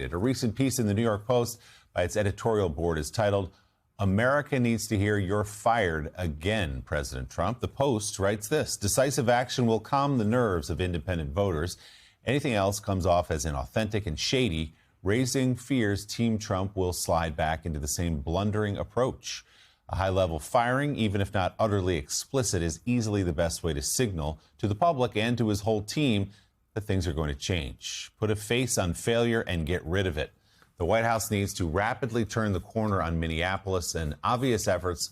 A recent piece in the New York Post by its editorial board is titled, "America Needs to Hear You're Fired Again, President Trump." The Post writes this: "Decisive action will calm the nerves of independent voters. Anything else comes off as inauthentic and shady, raising fears Team Trump will slide back into the same blundering approach. A high-level firing, even if not utterly explicit, is easily the best way to signal to the public and to his whole team that things are going to change. Put a face on failure and get rid of it. The White House needs to rapidly turn the corner on Minneapolis, and obvious efforts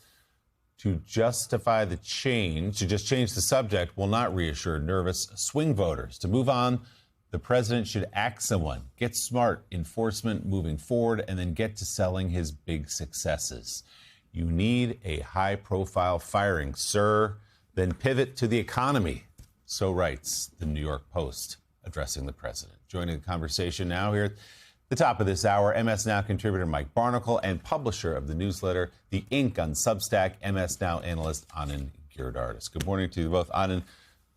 to justify the change, to just change the subject, will not reassure nervous swing voters. To move on, the president should act someone, get smart enforcement moving forward, and then get to selling his big successes. You need a high-profile firing, sir, then pivot to the economy." So writes the New York Post, addressing the president. Joining the conversation now here at the top of this hour, MS Now contributor Mike Barnicle and publisher of the newsletter The Ink on Substack, MS Now analyst Anand Giridharadas. Good morning to you both. Anand,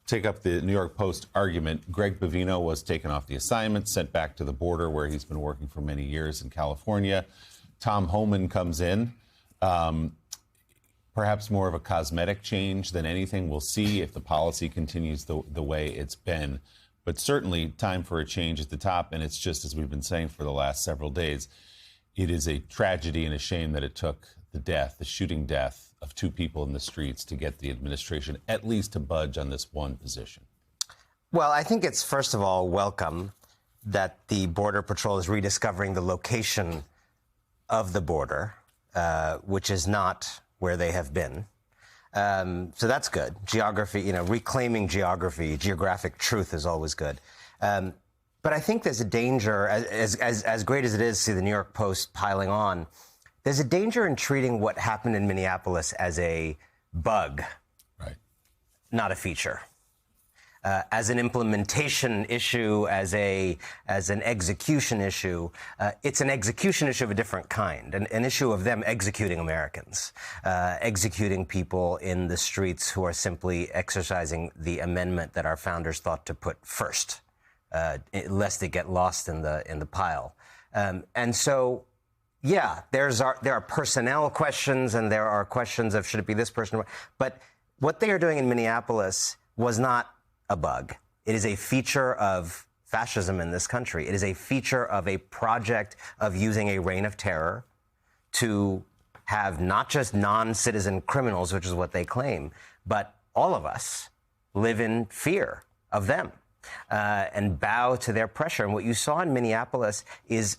take up the New York Post argument. Greg Bovino was taken off the assignment, sent back to the border where he's been working for many years in California. Tom Homan comes in. Perhaps more of a cosmetic change than anything. We'll see if the policy continues the way it's been. But certainly time for a change at the top. And it's just as we've been saying for the last several days, it is a tragedy and a shame that it took the shooting death of two people in the streets to get the administration at least to budge on this one position. Well, I think it's, first of all, welcome that the Border Patrol is rediscovering the location of the border, which is not where they have been. So that's good. Geography, reclaiming geographic truth is always good. But I think there's a danger, as great as it is to see the New York Post piling on, there's a danger in treating what happened in Minneapolis as a bug, right, not a feature. As an implementation issue, as an execution issue. It's an execution issue of a different kind, an issue of them executing Americans, executing people in the streets who are simply exercising the amendment that our founders thought to put first, lest they get lost in the pile. And so, yeah, there are personnel questions and there are questions of should it be this person, but what they are doing in Minneapolis was not a bug. It is a feature of fascism in this country. It is a feature of a project of using a reign of terror to have not just non-citizen criminals, which is what they claim, but all of us live in fear of them and bow to their pressure. And what you saw in Minneapolis is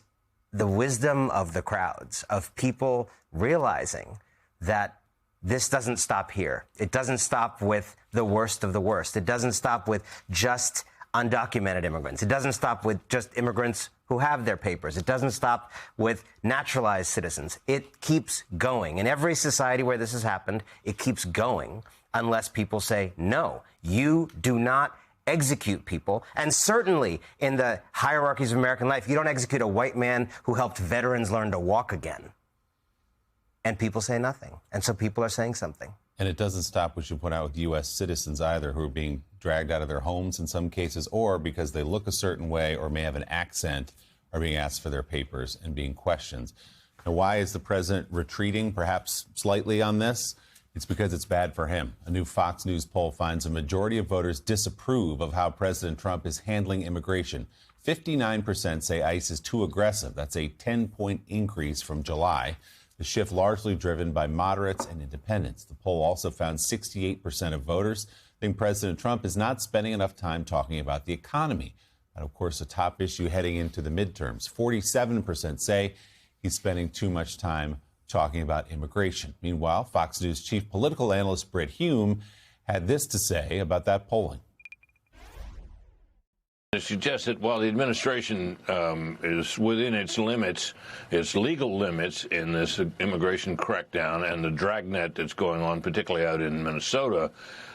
the wisdom of the crowds, of people realizing that this doesn't stop here. It doesn't stop with the worst of the worst. It doesn't stop with just undocumented immigrants. It doesn't stop with just immigrants who have their papers. It doesn't stop with naturalized citizens. It keeps going. In every society where this has happened, it keeps going unless people say, no, you do not execute people. And certainly in the hierarchies of American life, you don't execute a white man who helped veterans learn to walk again. And people say nothing. And so people are saying something. And it doesn't stop, we should point out, with U.S. citizens either, who are being dragged out of their homes in some cases, or because they look a certain way or may have an accent, are being asked for their papers and being questioned. Now, why is the president retreating, perhaps slightly, on this? It's because it's bad for him. A new Fox News poll finds a majority of voters disapprove of how President Trump is handling immigration. 59% say ICE is too aggressive. That's a 10-point increase from July. The shift largely driven by moderates and independents. The poll also found 68% of voters think President Trump is not spending enough time talking about the economy. And of course, a top issue heading into the midterms. 47% say he's spending too much time talking about immigration. Meanwhile, Fox News chief political analyst Brit Hume had this to say about that polling. It suggests that while the administration is within its limits, its legal limits in this immigration crackdown and the dragnet that's going on, particularly out in Minnesota,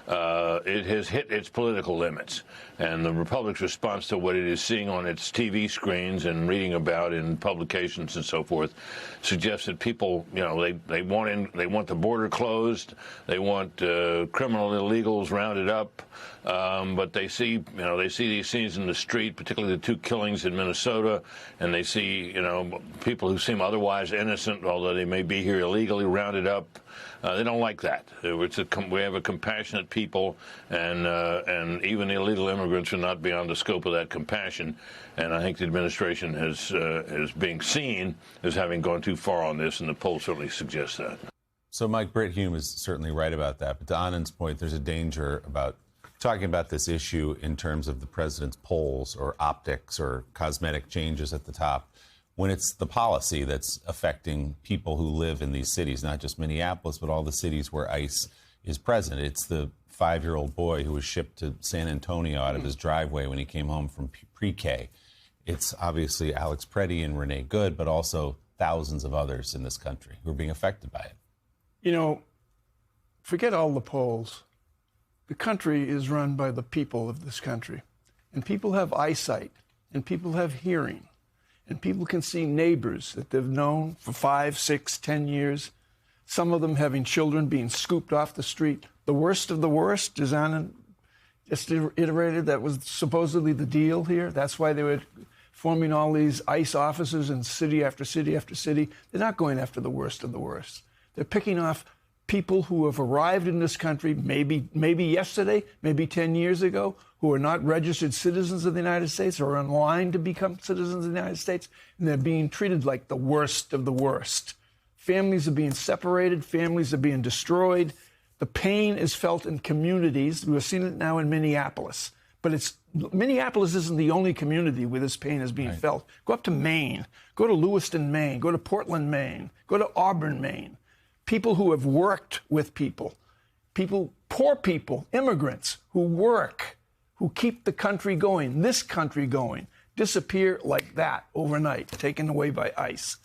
it has hit its political limits. And the Republic's response to what it is seeing on its TV screens and reading about in publications and so forth suggests that people, they want the border closed, they want criminal illegals rounded up, but they see these scenes in the street, particularly the 2 killings in Minnesota, and they see, people who seem otherwise innocent, although they may be here illegally, rounded up. They don't like that. We have a compassionate people, and even illegal immigrants are not beyond the scope of that compassion. And I think the administration is being seen as having gone too far on this, and the polls certainly suggest that. So, Mike, Britt Hume is certainly right about that. But to Anand's point, there's a danger about talking about this issue in terms of the president's polls or optics or cosmetic changes at the top, when it's the policy that's affecting people who live in these cities, not just Minneapolis, but all the cities where ICE is present. It's the 5-year-old boy who was shipped to San Antonio out of his driveway when he came home from pre-K. It's obviously Alex Preddy and Renee Good, but also thousands of others in this country who are being affected by it. Forget all the polls. The country is run by the people of this country. And people have eyesight, and people have hearing. And people can see neighbors that they've known for 5, 6, 10 years, some of them having children being scooped off the street. The worst of the worst, as Anand just iterated, that was supposedly the deal here. That's why they were forming all these ICE officers in city after city after city. They're not going after the worst of the worst. They're picking off people who have arrived in this country maybe yesterday, maybe 10 years ago, who are not registered citizens of the United States or in line to become citizens of the United States, and they're being treated like the worst of the worst. Families are being separated. Families are being destroyed. The pain is felt in communities. We're seeing it now in Minneapolis. But Minneapolis isn't the only community where this pain is being felt. Go up to Maine. Go to Lewiston, Maine. Go to Portland, Maine. Go to Auburn, Maine. People who have worked with people, poor people, immigrants who work, who keep the country going, this country going, disappear like that overnight, taken away by ICE.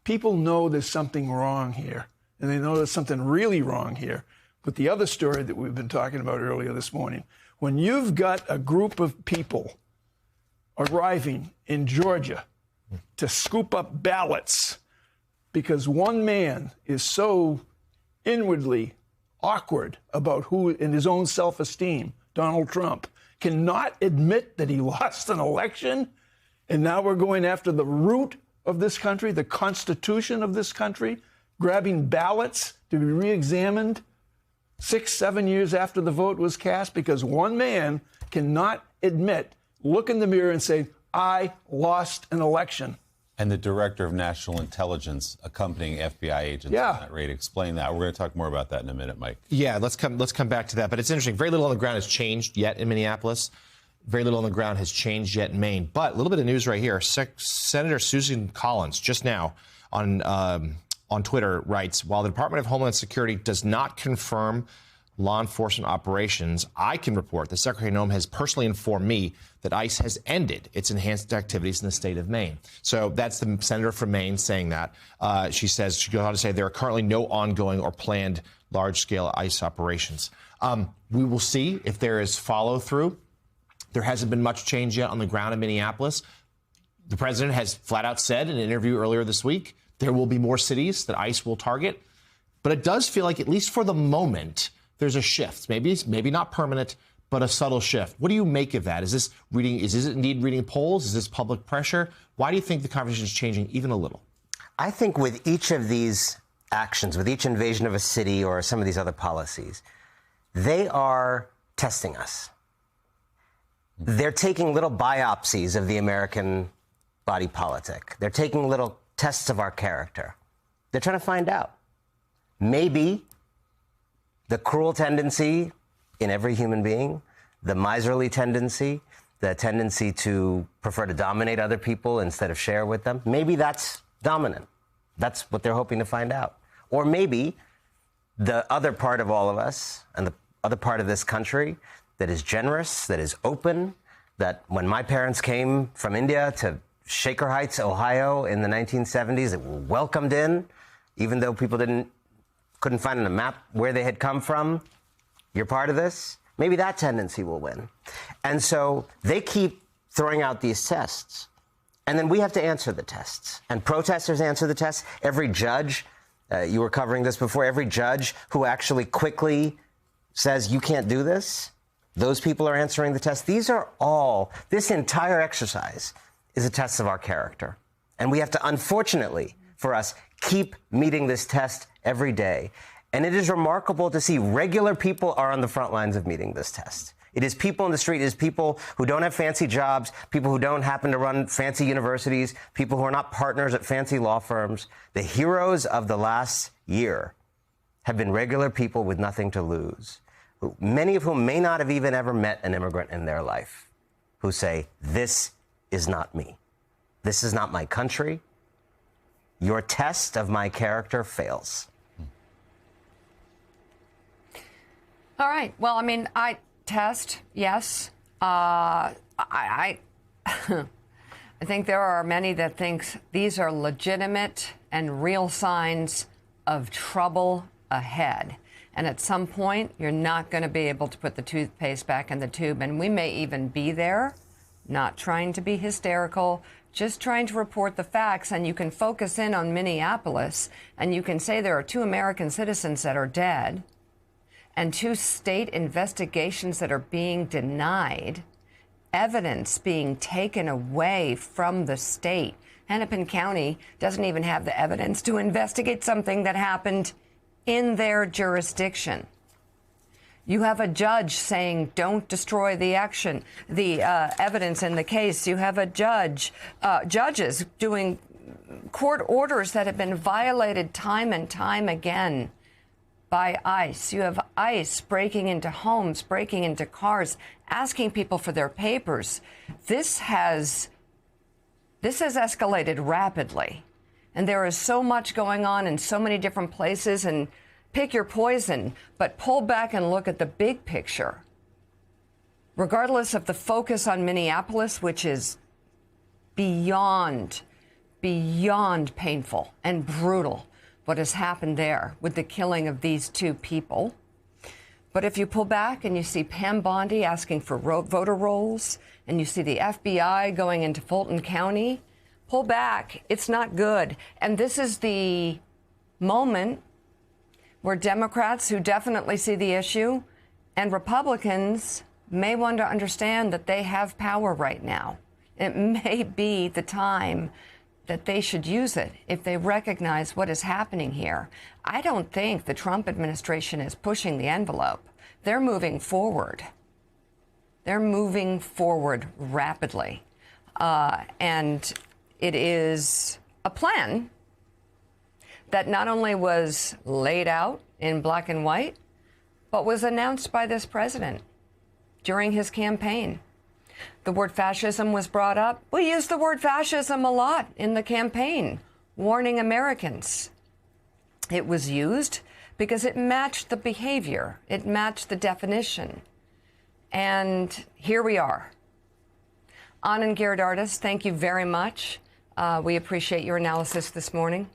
People know there's something wrong here, and they know there's something really wrong here. But the other story that we've been talking about earlier this morning, when you've got a group of people arriving in Georgia to scoop up ballots because one man is so inwardly awkward about who, in his own self-esteem, Donald Trump, cannot admit that he lost an election, and now we're going after the root of this country, the Constitution of this country, grabbing ballots to be re-examined 6, 7 years after the vote was cast because one man cannot look in the mirror and say, I lost an election. And the director of national intelligence accompanying FBI agents on that raid. Explain that. We're going to talk more about that in a minute, Mike. Yeah, let's come back to that. But it's interesting. Very little on the ground has changed yet in Minneapolis. Very little on the ground has changed yet in Maine. But a little bit of news right here. Senator Susan Collins just now on Twitter writes, while the Department of Homeland Security does not confirm law enforcement operations, I can report that Secretary Noem has personally informed me that ICE has ended its enhanced activities in the state of Maine. So that's the senator from Maine saying that. She goes on to say there are currently no ongoing or planned large-scale ICE operations. We will see if there is follow-through. There hasn't been much change yet on the ground in Minneapolis. The president has flat out said in an interview earlier this week there will be more cities that ICE will target. But it does feel like, at least for the moment, there's a shift. Maybe not permanent, but a subtle shift. What do you make of that? Is this indeed reading polls? Is this public pressure? Why do you think the conversation is changing even a little? I think with each of these actions, with each invasion of a city or some of these other policies, they are testing us. They're taking little biopsies of the American body politic. They're taking little tests of our character. They're trying to find out. Maybe the cruel tendency in every human being, the miserly tendency, the tendency to prefer to dominate other people instead of share with them, maybe that's dominant. That's what they're hoping to find out. Or maybe the other part of all of us and the other part of this country that is generous, that is open, that when my parents came from India to Shaker Heights, Ohio in the 1970s, they were welcomed in, even though people couldn't find on a map where they had come from. You're part of this? Maybe that tendency will win. And so they keep throwing out these tests. And then we have to answer the tests. And protesters answer the tests. Every judge, you were covering this before, every judge who actually quickly says you can't do this, those people are answering the test. This entire exercise is a test of our character. And we have to, unfortunately for us, keep meeting this test every day. And it is remarkable to see regular people are on the front lines of meeting this test. It is people in the street. It is people who don't have fancy jobs, people who don't happen to run fancy universities, people who are not partners at fancy law firms. The heroes of the last year have been regular people with nothing to lose, many of whom may not have even ever met an immigrant in their life, who say, this is not me. This is not my country. Your test of my character fails. All right. Well, I mean, test, yes. I think there are many that think these are legitimate and real signs of trouble ahead. And at some point, you're not going to be able to put the toothpaste back in the tube. And we may even be there, not trying to be hysterical, just trying to report the facts. And you can focus in on Minneapolis, and you can say there are 2 American citizens that are dead and 2 state investigations that are being denied, evidence being taken away from the state. Hennepin County doesn't even have the evidence to investigate something that happened in their jurisdiction. You have a judge saying, don't destroy the evidence in the case. You have a judges doing court orders that have been violated time and time again by ICE. You have ICE breaking into homes, breaking into cars, asking people for their papers. This has escalated rapidly. And there is so much going on in so many different places, and pick your poison, but pull back and look at the big picture. Regardless of the focus on Minneapolis, which is beyond painful and brutal, what has happened there with the killing of these 2 people. But if you pull back and you see Pam Bondi asking for voter rolls, and you see the FBI going into Fulton County, pull back. It's not good. And this is the moment where Democrats, who definitely see the issue, and Republicans may want to understand that they have power right now. It may be the time that they should use it if they recognize what is happening here. I don't think the Trump administration is pushing the envelope. They're moving forward. They're moving forward rapidly. And it is a plan that not only was laid out in black and white, but was announced by this president during his campaign. The word fascism was brought up. We used the word fascism a lot in the campaign, warning Americans. It was used because it matched the behavior. It matched the definition. And here we are. Anand Giridharadas, thank you very much. We appreciate your analysis this morning.